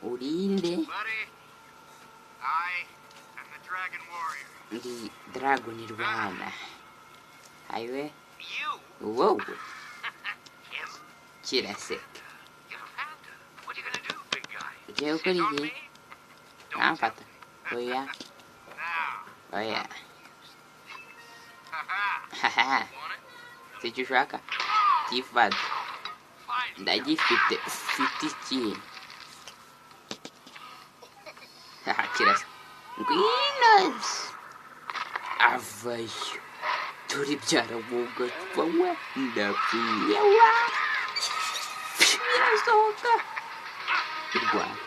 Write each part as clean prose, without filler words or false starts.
Urinde. Buddy, I am the Dragon Warrior. Ndi Dragon Nirwana. Highway. You? Whoa. Him? Jurassic. You're a panda. What are you gonna do, big guy? Jeu Sit on pergi. me? Don't Ah, tell pata. me. Oh ya. Now. Oh ya. Haha. Haha. Want it? Se ushaka. Gifata. Fine. Ndagifite. Ufite iki? Haha, kirasa. Ngwinos. Avayo. Turi byaravuga twawe. Ndapfuyewa. Birasohoka. Irwana.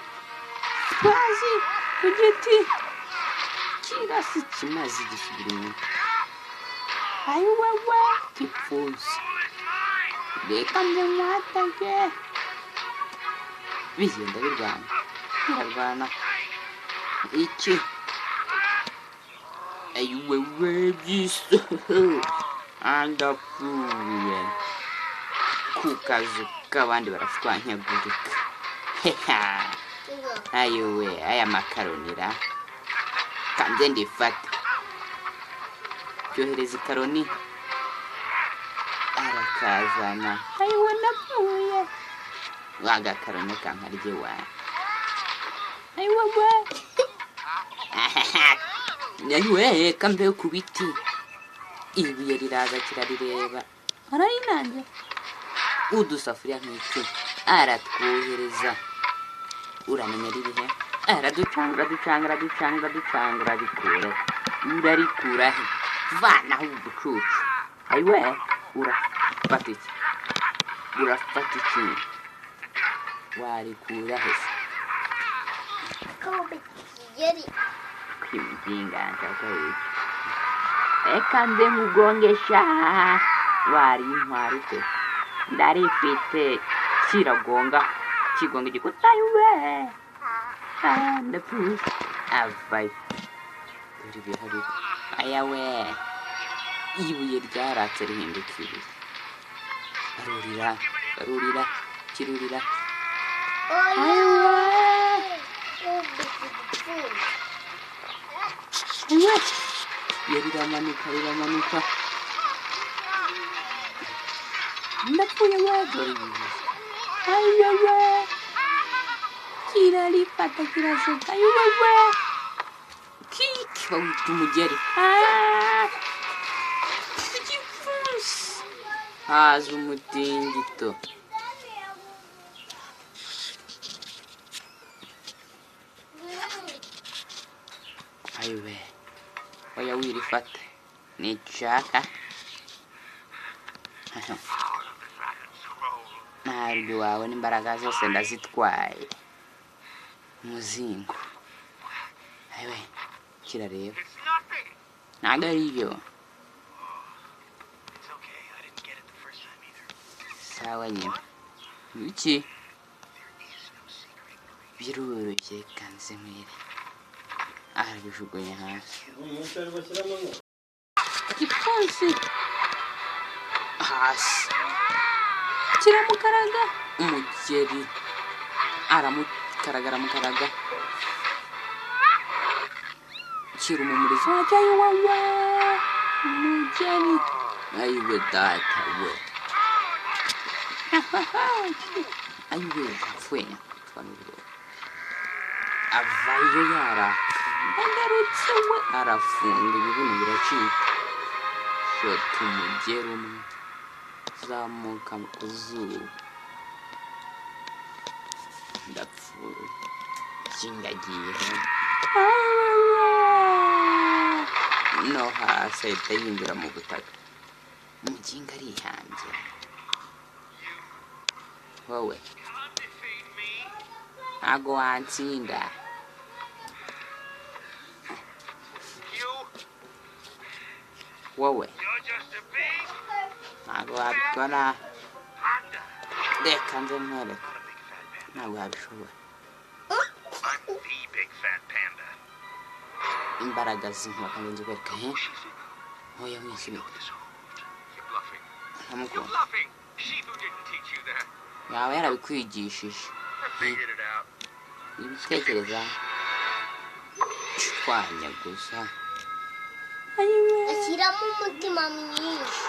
Twazi ku giti. Kirasa ikimaze gisubira inyuma. Ayiwewe. Tipfuza. Reka nze mwatage. Bigenda birwana. Birarwana. Iki. Ayiwewe byiso. Andapfuye. Ku kazu k'abandi barashwanyagurika. Heha. Ayiwe aya makaronira. Kanze ndifata. Cyohereza ikaroni. Arakazana. Ayiwe napfuye. Wagakaroni kankarye wa. Ayiwe we. Ayiwe kambe ku biti. Ibuye riraza kirarireba. Ararinanje. Udusafuriya nk'icyo. Aratwohereza. Uramenya ririhe? Araducanga rikura. Urarikura he? Vana hu bucucu. Ayiwe urafata iki? Urafata iki? Warikura he? Yeri. Kwimjinga ntaka iki. Eka nze mugongesha. Wari intwari te. Ndarifite kiragonga. Kigonga igikuta ayiwe. Ndapfuye. Avayo. Dore bihari. Ayawe. Ibuye ryaratse rihindukiriye. Barurira, kirurira. Ayiwe. Ayiwe. Riramanuka. Ndapfuye we. Dore ibuye. Ayiwe. Kirarifata kirasohoka. Ayiwe we. Kiki bawita umugeri. Igifusi. Haza umutingito. Ayiwe. Oya wirifata. Nichaka. Ntabwo wawe n'imbaraga zose ndazitwaye. Muzingo. Ayiwe. Kirareba. Ntabwo ari byo. Sawa nyine. Iki? Biroroshye kanze mwere. Arabijugunya hasi. Igipfunsi. Hasi. Kiramukaraga. Umugeri. Aramukaraga. Kira umumurizo wajya iwawa. Umugeri. Ayiwe data we. Ayiwe kapfuye. Avayo yara. Angarutse we. Arafunga ibibuno biracika. Shota umugeri umwe. Zamuka ku zuba. Ndapfuye. Kingagiye. No hasi ahita yinjira mu butaka. Umuginga arihambye. Wowe ntago wantsinda. Wowe ntago wabikora. Reka nze nkwereke. Ntago wabishobora. Imbaraga z'inkoka nzi kwereka he. Oya mwishyure. Ntamukunda. Yawe yarabikwigishije. ibitekereza twanya gusa ayiwe ashyiramo umutima mwinshi